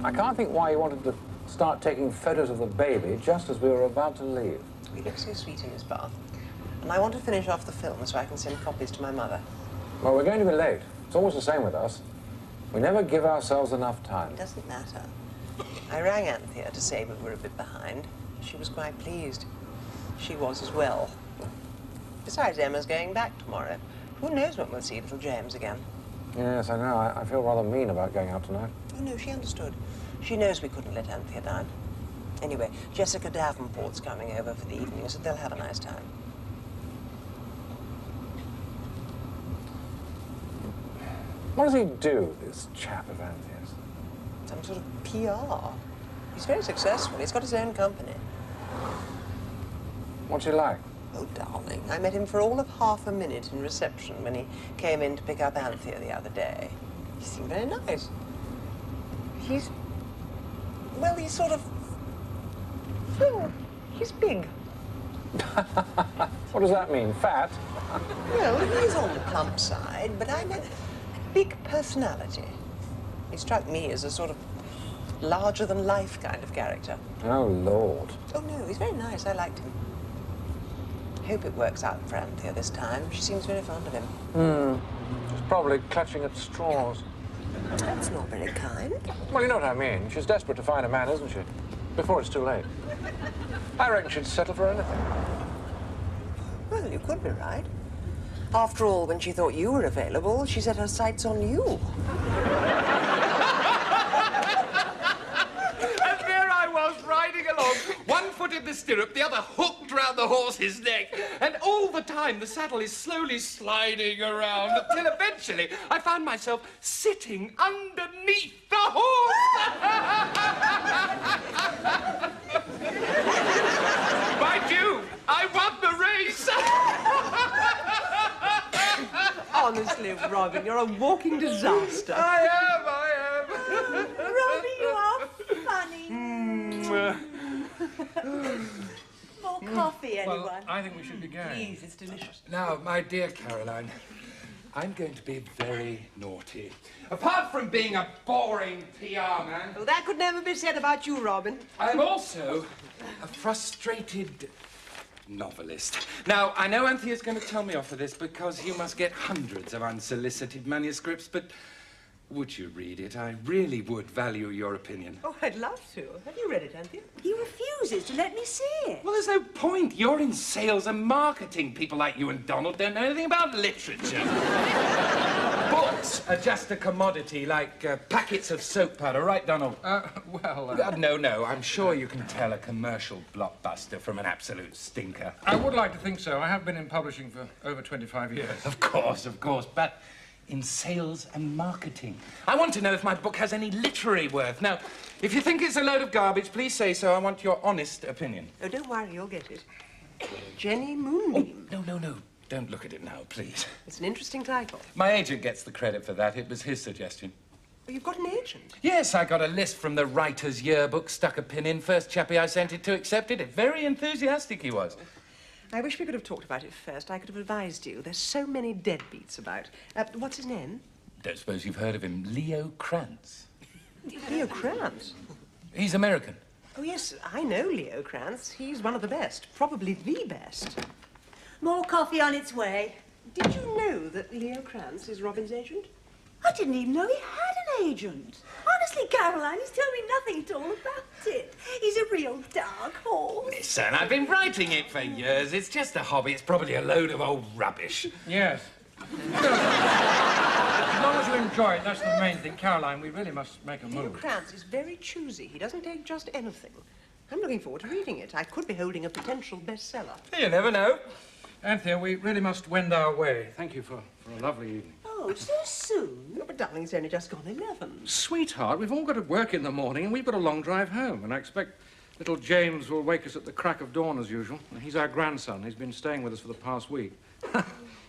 I can't think why you wanted to start taking photos of the baby just as we were about to leave. He looks so sweet in his bath. And I want to finish off the film so I can send copies to my mother. Well, we're going to be late. It's always the same with us. We never give ourselves enough time. It doesn't matter. I rang Anthea to say we were a bit behind. She was quite pleased. She was as well. Besides, Emma's going back tomorrow. Who knows when we'll see little James again? Yes, I know. I feel rather mean about going out tonight. Oh, no, she understood. She knows we couldn't let Anthea down. Anyway, Jessica Davenport's coming over for the evening, so they'll have a nice time. What does he do, this chap of Anthea's? Some sort of PR. He's very successful. He's got his own company. What's he like? Oh, darling, I met him for all of half a minute in reception when he came in to pick up Anthea the other day. He seemed very nice. Well, he's sort of... Well, he's big. What does that mean? Fat? Well, he's on the plump side, but I meant big personality. He struck me as a sort of larger-than-life kind of character. Oh, Lord. Oh, no, he's very nice. I liked him. Hope it works out for Anthea this time. She seems very fond of him. She's probably clutching at straws. That's not very kind. Well, you know what I mean. She's desperate to find a man, isn't she? Before it's too late. I reckon she'd settle for anything. Well, you could be right. After all, when she thought you were available, she set her sights on you. And there I was, riding along, one foot in the stirrup, the other hooked round the horse's neck. And all the time, the saddle is slowly sliding around, until eventually I found myself sitting underneath the horse. Mind you, I won the race. Honestly, Robin, you're a walking disaster. I am. Robbie, you are funny. More coffee, anyone? Well, I think we should be going. Please, it's delicious. Now, my dear Caroline, I'm going to be very naughty. Apart from being a boring PR man, Well, that could never be said about you, Robin. I'm also a frustrated novelist. Now, I know Anthea's going to tell me off for this because you must get hundreds of unsolicited manuscripts, but would you read it? I really would value your opinion. Oh, I'd love to. Have you read it, Anthea? He refuses to let me see it. Well, there's no point. You're in sales and marketing. People like you and Donald don't know anything about literature. Books are just a commodity, like packets of soap powder, right, Donald? No, I'm sure you can tell a commercial blockbuster from an absolute stinker. I would like to think so. I have been in publishing for over 25 years. Of course, but in sales and marketing. I want to know if my book has any literary worth. Now, if you think it's a load of garbage, please say so. I want your honest opinion. Oh, don't worry, you'll get it. Jenny Moonbeam. Oh, no. Don't look at it now, please. It's an interesting title. My agent gets the credit for that. It was his suggestion. Oh, you've got an agent? Yes, I got a list from the writer's yearbook, stuck a pin in. First chappie I sent it to accepted it. Very enthusiastic he was. I wish we could have talked about it first. I could have advised you. There's so many deadbeats about. What's his name? Don't suppose you've heard of him. Leo Krantz. Leo Krantz. He's American. Oh, yes, I know Leo Krantz. He's one of the best. Probably the best. More coffee on its way. Did you know that Leo Krantz is Robin's agent? I didn't even know he had an agent. Honestly, Caroline, he's told me nothing at all about it. He's a real dark horse. Listen, I've been writing it for years. It's just a hobby. It's probably a load of old rubbish. Yes. As long as you enjoy it, that's the main thing. Caroline, we really must make a Leo move. Krantz is very choosy. He doesn't take just anything. I'm looking forward to reading it. I could be holding a potential bestseller. You never know. Anthea, we really must wend our way. Thank you for a lovely evening. Oh, so soon? Oh, but darling, it's only just gone 11. Sweetheart, we've all got to work in the morning and we've got a long drive home. And I expect little James will wake us at the crack of dawn as usual. He's our grandson. He's been staying with us for the past week.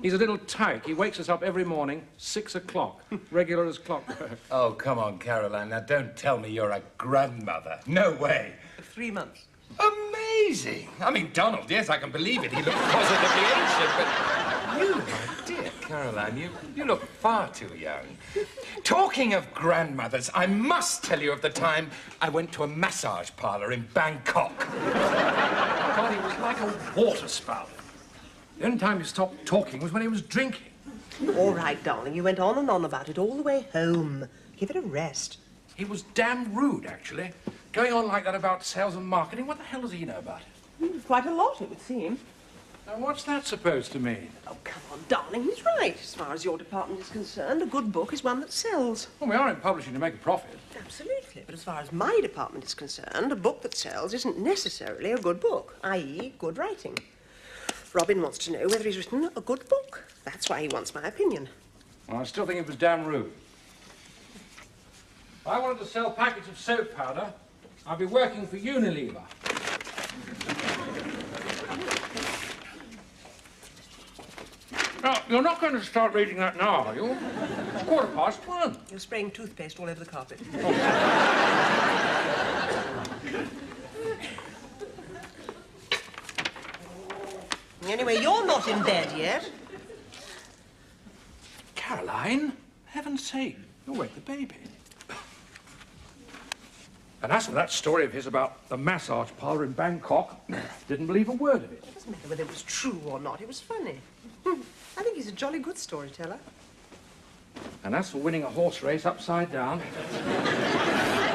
He's a little tyke. He wakes us up every morning, 6 o'clock, regular as clockwork. Oh, come on, Caroline. Now, don't tell me you're a grandmother. No way. 3 months. Amazing. I mean, Donald, yes, I can believe it. He looks positively ancient, but you, my dear Caroline, you look far too young. Talking of grandmothers, I must tell you of the time I went to a massage parlour in Bangkok. God, he was like a water spout. The only time he stopped talking was when he was drinking. All right, darling, you went on and on about it all the way home. Give it a rest. He was damn rude, actually. Going on like that about sales and marketing, what the hell does he know about it? Quite a lot, it would seem. Now, what's that supposed to mean? Oh, come on, darling, he's right. As far as your department is concerned, a good book is one that sells. Well, we are in publishing to make a profit. Absolutely, but as far as my department is concerned, a book that sells isn't necessarily a good book, i.e. good writing. Robin wants to know whether he's written a good book. That's why he wants my opinion. Well, I still think it was damn rude. If I wanted to sell packets of soap powder, I'd be working for Unilever. Now, you're not going to start reading that now, are you? It's 1:15. You're spraying toothpaste all over the carpet. Anyway, you're not in bed yet. Caroline, heaven's sake, you'll wake the baby. And as for that story of his about the massage parlour in Bangkok, didn't believe a word of it. It doesn't matter whether it was true or not. It was funny. I think he's a jolly good storyteller. And as for winning a horse race upside down,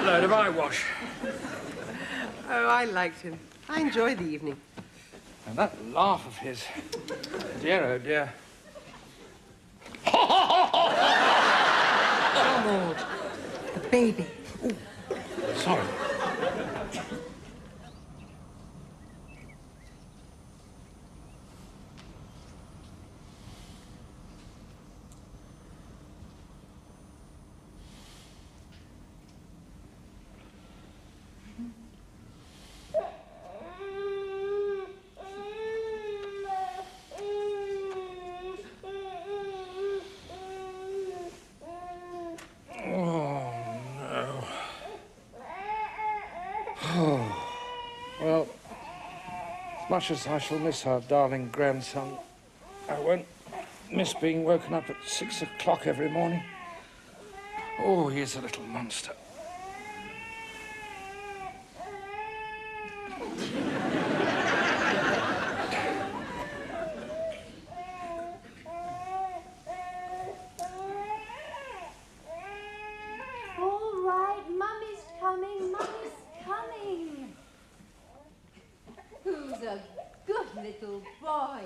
load of eyewash. Oh, I liked him. I enjoyed the evening. And that laugh of his, dear, oh dear. Donald, the baby. Sorry. Well, as much as I shall miss our darling grandson, I won't miss being woken up at 6 o'clock every morning. Oh, he is a little monster. All right, Mummy's coming, Mummy's coming. Who's a good little boy?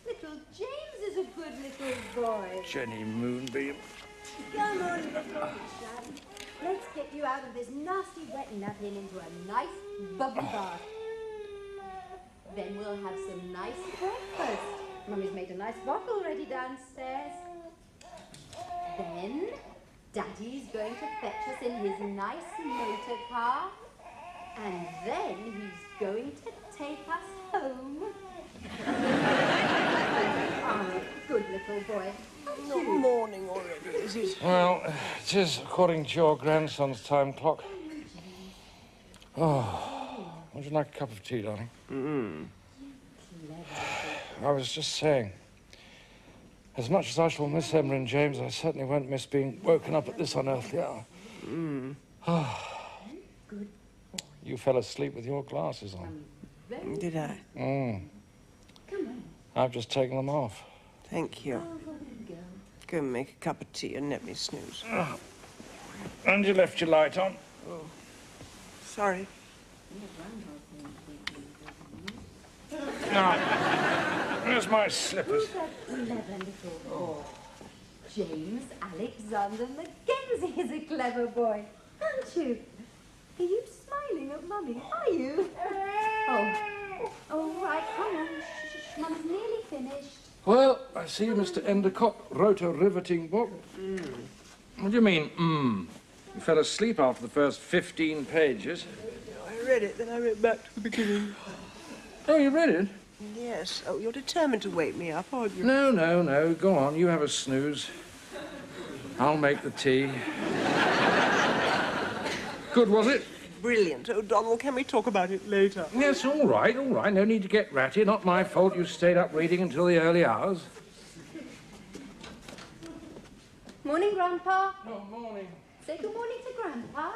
Little James is a good little boy. Jenny Moonbeam. Come on, little son. Let's get you out of this nasty wet napping into a nice bubble bath. Then we'll have some nice breakfast. Mummy's made a nice bottle ready downstairs. Then Daddy's going to fetch us in his nice motor car. And then he's going to take us home. Oh, good little boy. Not morning already, is it? Well, it is according to your grandson's time clock. Oh, would you like a cup of tea, darling? I was just saying, as much as I shall miss Emma and James, I certainly won't miss being woken up at this unearthly hour. You fell asleep with your glasses on. Did I? I've just taken them off. Thank you. Go and make a cup of tea and let me snooze. And you left your light on. Oh, sorry. Now, where's my slippers? Who's that clever little boy? James Alexander Mackenzie is a clever boy, aren't you? Are you smiling at Mummy? Are you? Oh, all right, come on. Shh, Mum's nearly finished. Well, I see Mr. Endicott wrote a riveting book. What do you mean, You fell asleep after the first 15 pages. I read it, then I went back to the beginning. Oh, you read it? Yes. Oh, you're determined to wake me up, aren't you? No, no, no. Go on, you have a snooze. I'll make the tea. Good, was it? Brilliant. Oh, Donald, can we talk about it later? Yes, all right, all right. No need to get ratty. Not my fault you stayed up reading until the early hours. Morning, Grandpa. Oh, morning. Say good morning to Grandpa.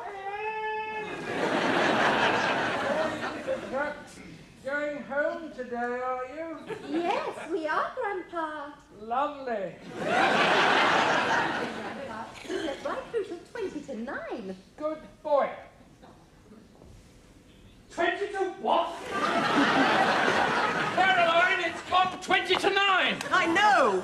Going home today, are you? Yes, we are, Grandpa. Lovely. Grandpa, you slept right through till 20 to 9. Good boy. 20 to what? Caroline, it's gone 20 to 9. I know!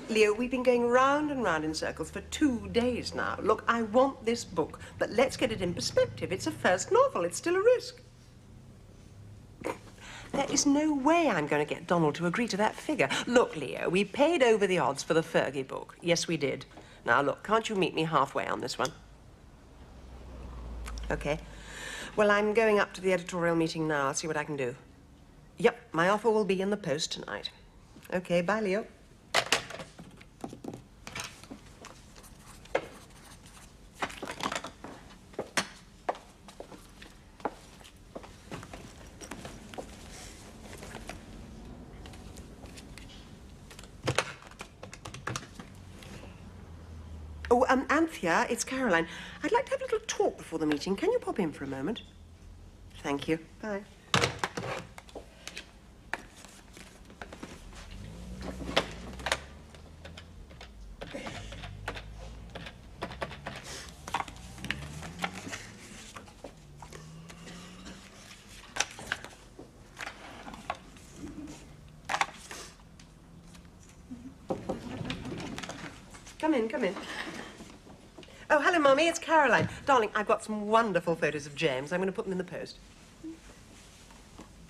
Leo, we've been going round and round in circles for 2 days now. Look, I want this book, but let's get it in perspective. It's a first novel. It's still a risk. There is no way I'm going to get Donald to agree to that figure. Look, Leo, we paid over the odds for the Fergie book. Yes, we did. Now, look, can't you meet me halfway on this one? Okay. Well, I'm going up to the editorial meeting now. I'll see what I can do. Yep, my offer will be in the post tonight. Okay, bye, Leo. Oh, Anthea, it's Caroline. I'd like to have a little talk before the meeting. Can you pop in for a moment? Thank you. Bye. Come in, come in. Oh, hello, Mummy, it's Caroline. Darling, I've got some wonderful photos of James. I'm going to put them in the post.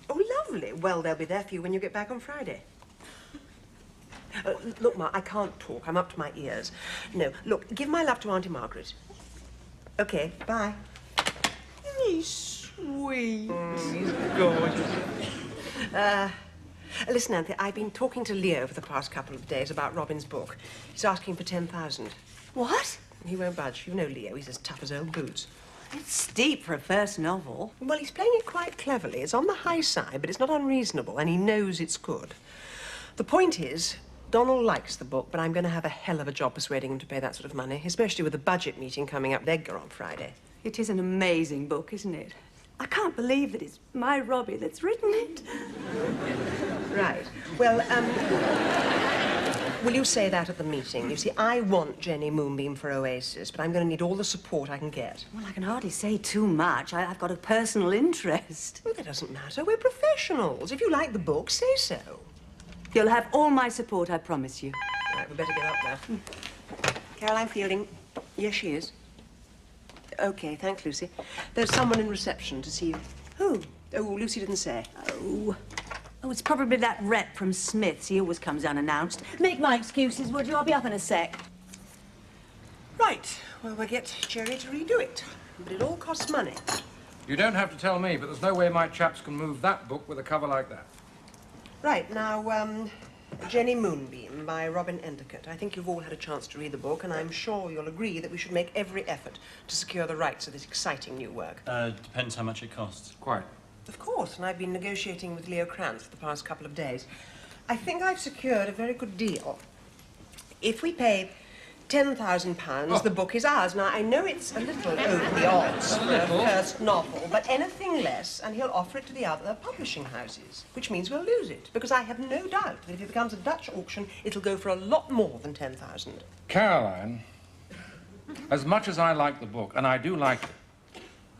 Oh, lovely. Well, they'll be there for you when you get back on Friday. Look, Ma, I can't talk. I'm up to my ears. No, look, give my love to Auntie Margaret. Okay, bye. He's sweet. He's gorgeous. Listen, Anthea, I've been talking to Leo for the past couple of days about Robin's book. He's asking for 10,000. What? He won't budge. You know Leo, he's as tough as old boots. It's steep for a first novel. Well, he's playing it quite cleverly. It's on the high side, but it's not unreasonable, and he knows it's good. The point is, Donald likes the book, but I'm going to have a hell of a job persuading him to pay that sort of money, especially with the budget meeting coming up with Edgar on Friday. It is an amazing book, isn't it? I can't believe that it's my Robbie that's written it. Right. Well, will you say that at the meeting? You see, I want Jenny Moonbeam for Oasis, but I'm going to need all the support I can get. Well, I can hardly say too much. I've got a personal interest. Well, that doesn't matter. We're professionals. If you like the book, say so. You'll have all my support, I promise you. Right, we better get up now. Caroline Fielding. Yes, she is. Okay, thanks, Lucy. There's someone in reception to see you. Who? Oh, Lucy didn't say. Oh, it's probably that rep from Smith's. He always comes unannounced. Make my excuses, would you? I'll be up in a sec. Right. Well, we'll get Jerry to redo it. But it all costs money. You don't have to tell me, but there's no way my chaps can move that book with a cover like that. Right, now, Jenny Moonbeam by Robin Endicott. I think you've all had a chance to read the book, and I'm sure you'll agree that we should make every effort to secure the rights of this exciting new work. Depends how much it costs. Quite. Of course, and I've been negotiating with Leo Krantz for the past couple of days. I think I've secured a very good deal. If we pay £10,000, the book is ours. Now, I know it's a little over the odds for a first novel, but anything less, and he'll offer it to the other publishing houses, which means we'll lose it, because I have no doubt that if it becomes a Dutch auction, it'll go for a lot more than 10,000. Caroline, as much as I like the book, and I do like it,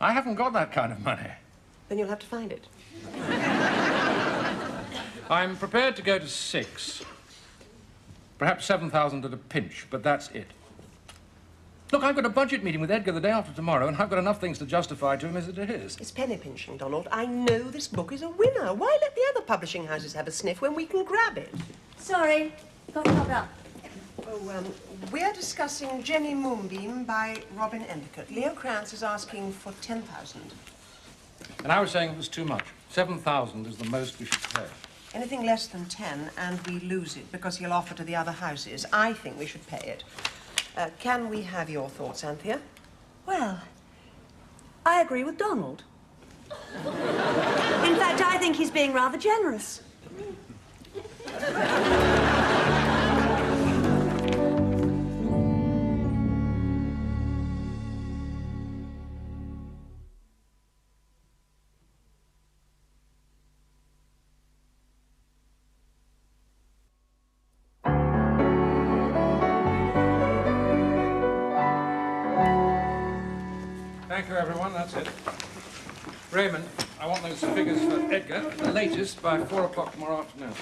I haven't got that kind of money. Then you'll have to find it. I'm prepared to go to 6. Perhaps 7,000 at a pinch, but that's it. Look, I've got a budget meeting with Edgar the day after tomorrow, and I've got enough things to justify to him as it is. It's penny pinching, Donald. I know this book is a winner. Why let the other publishing houses have a sniff when we can grab it? Sorry, got held up. Oh, we're discussing Jenny Moonbeam by Robin Endicott. Leo Krantz is asking for 10,000. And I was saying it was too much. 7,000 is the most we should pay. Anything less than 10, and we lose it because he'll offer to the other houses. I think we should pay it. Can we have your thoughts, Anthea? Well, I agree with Donald. In fact, I think he's being rather generous. Thank you, everyone. That's it. Raymond, I want those figures for Edgar at the latest by 4 o'clock tomorrow afternoon.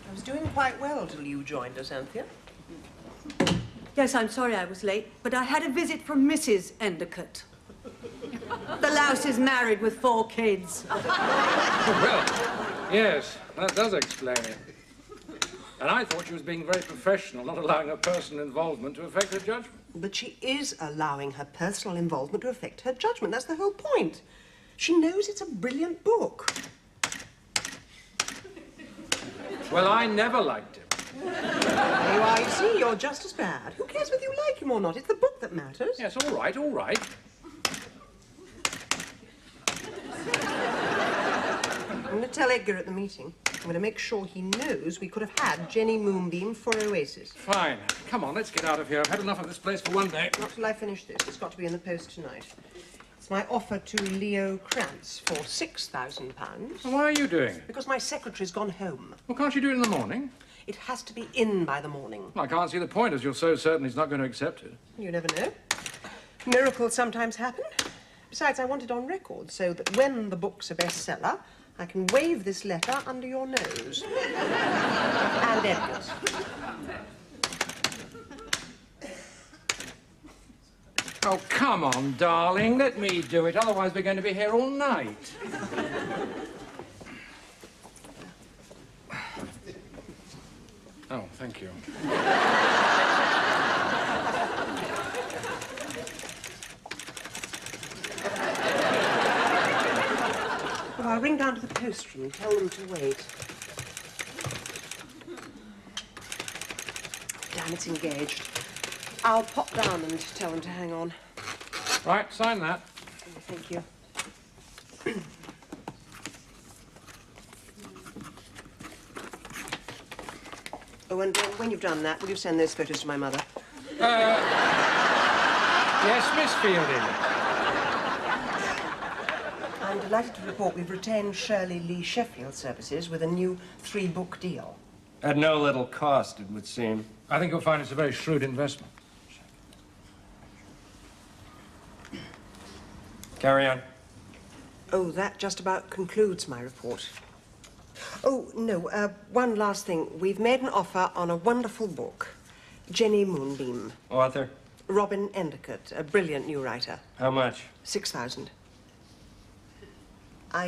I was doing quite well till you joined us, Anthea. Yes, I'm sorry I was late, but I had a visit from Mrs. Endicott. The louse is married with 4 kids. Well, yes, that does explain it. And I thought she was being very professional, not allowing her personal involvement to affect her judgment. But she is allowing her personal involvement to affect her judgment. That's the whole point. She knows it's a brilliant book. Well, I never liked him. There you are, you see, you're just as bad. Who cares whether you like him or not? It's the book that matters. Yes, all right, all right. I'm going to tell Edgar at the meeting. I'm going to make sure he knows we could have had Jenny Moonbeam for Oasis. Fine. Come on, let's get out of here. I've had enough of this place for one day. Not till I finish this. It's got to be in the post tonight. It's my offer to Leo Krantz for £6,000. Well, why are you doing it? Because my secretary's gone home. Well, can't you do it in the morning? It has to be in by the morning. Well, I can't see the point, as you're so certain he's not going to accept it. You never know. Miracles sometimes happen. Besides, I want it on record so that when the book's a bestseller, I can wave this letter under your nose. And Edgar's. Oh, come on, darling. Let me do it. Otherwise, we're going to be here all night. Oh, thank you. Well, I'll ring down to the post room and tell them to wait. Damn, it's engaged. I'll pop down and tell them to hang on. Right, sign that. Thank you. Oh, and when you've done that, will you send those photos to my mother? Yes, Miss Fielding. I'm delighted to report we've retained Shirley Lee Sheffield's services with a new 3-book deal. At no little cost, it would seem. I think you'll find it's a very shrewd investment. Carry on. Oh, that just about concludes my report. Oh, no, one last thing. We've made an offer on a wonderful book, Jenny Moonbeam. Author? Robin Endicott, a brilliant new writer. How much? 6,000. I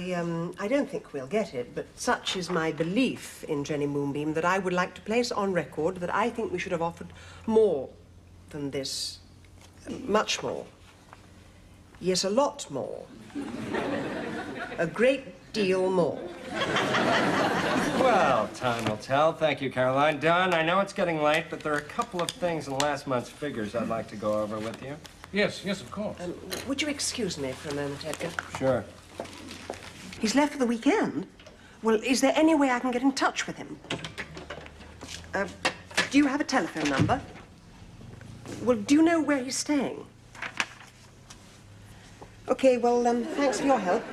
don't think we'll get it, but such is my belief in Jenny Moonbeam that I would like to place on record that I think we should have offered more than this. Much more. Yes, a lot more. A great deal more. Well, time will tell. Thank you, Caroline. Don, I know it's getting late, but there are a couple of things in last month's figures I'd like to go over with you. Yes, yes, of course. Would you excuse me for a moment, Edgar? Sure. He's left for the weekend. Well, is there any way I can get in touch with him? Do you have a telephone number? Well, do you know where he's staying? Okay, well, thanks for your help.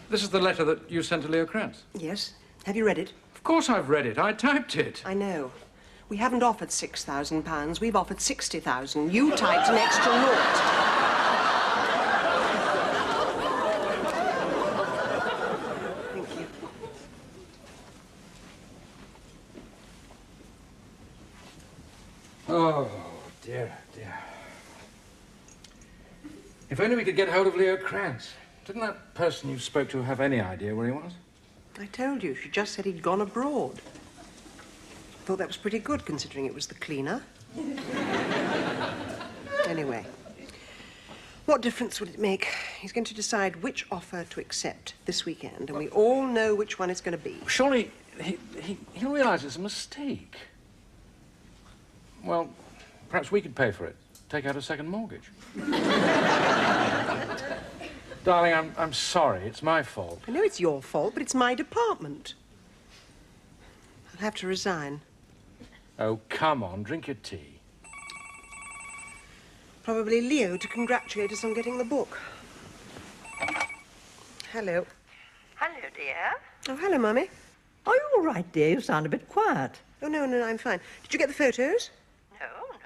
This is the letter that you sent to Leo Krantz. Yes. Have you read it? Of course I've read it. I typed it. I know. We haven't offered £6,000. We've offered 60,000. You typed an extra nought. Oh, dear, dear. If only we could get hold of Leo Krantz. Didn't that person you spoke to have any idea where he was? I told you. She just said he'd gone abroad. Thought that was pretty good, considering it was the cleaner. Anyway, what difference would it make? He's going to decide which offer to accept this weekend, and we all know which one it's going to be. Surely he'll realize it's a mistake. Well, perhaps we could pay for it. Take out a second mortgage. Darling, I'm sorry. It's my fault. I know it's your fault, but it's my department. I'll have to resign. Oh, come on. Drink your tea. Probably Leo to congratulate us on getting the book. Hello. Hello, dear. Oh, hello, Mummy. Are you all right, dear? You sound a bit quiet. Oh, no, I'm fine. Did you get the photos?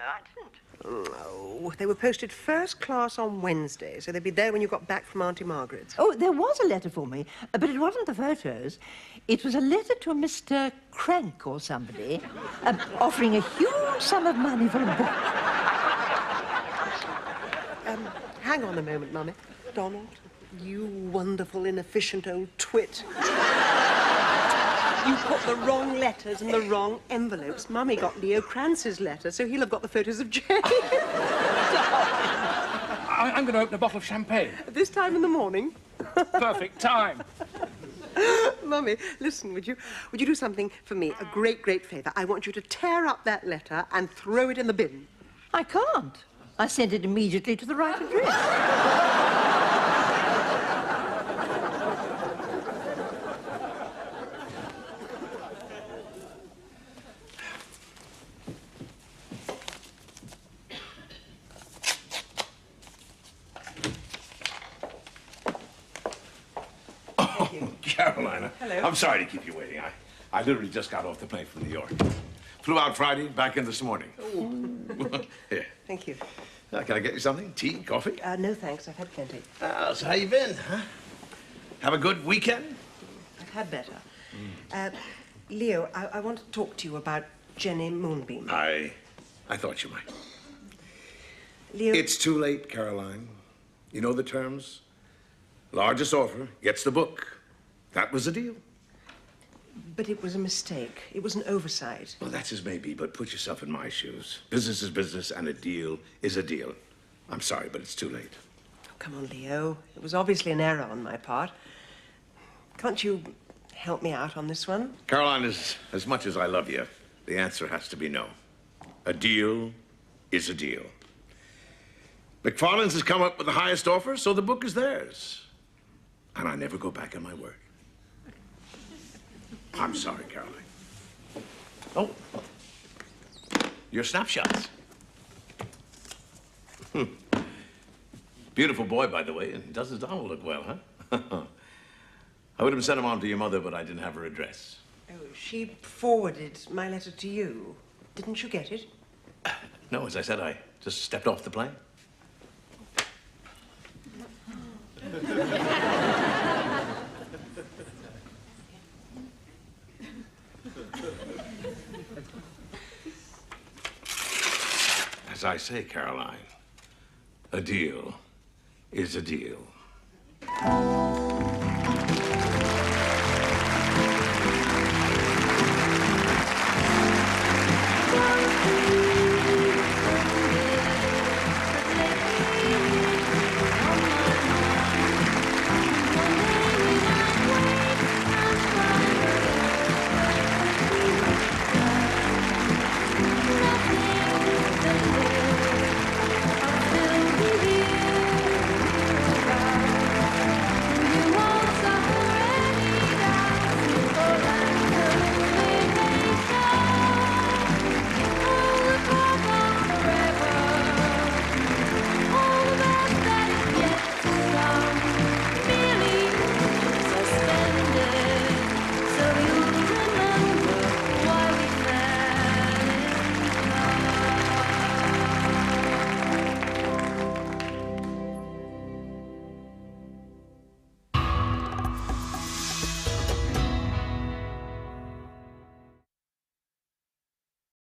I didn't. Oh, they were posted first class on Wednesday, so they'd be there when you got back from Auntie Margaret's. Oh, there was a letter for me, but it wasn't the photos. It was a letter to a Mr. Crank or somebody, offering a huge sum of money for a book. Hang on a moment, Mummy. Donald, you wonderful, inefficient old twit. You put the wrong letters in the wrong envelopes. Mummy got Leo Kranz's letter, so he'll have got the photos of Jane. I'm going to open a bottle of champagne. At this time in the morning? Perfect time. Mummy, listen, would you do something for me? A great, great favour. I want you to tear up that letter and throw it in the bin. I can't. I sent it immediately to the right address. Carolina. Hello. I'm sorry to keep you waiting. I literally just got off the plane from New York. Flew out Friday, back in this morning. Here. Thank you. Can I get you something? Tea, coffee? No, thanks. I've had plenty. So how you been, huh? Have a good weekend? I've had better. Leo, I want to talk to you about Jenny Moonbeam. I thought you might. Leo... It's too late, Caroline. You know the terms? Largest offer gets the book. That was the deal. But it was a mistake. It was an oversight. Well, that's as may be, but put yourself in my shoes. Business is business, and a deal is a deal. I'm sorry, but it's too late. Oh, come on, Leo. It was obviously an error on my part. Can't you help me out on this one? Caroline, as much as I love you, the answer has to be no. A deal is a deal. McFarland's has come up with the highest offer, so the book is theirs. And I never go back on my word. I'm sorry, Caroline. Oh, your snapshots. Beautiful boy, by the way, and does his Donald look well, huh? I would have sent him on to your mother, but I didn't have her address. Oh, she forwarded my letter to you. Didn't you get it? No, as I said, I just stepped off the plane. As I say, Caroline, a deal is a deal.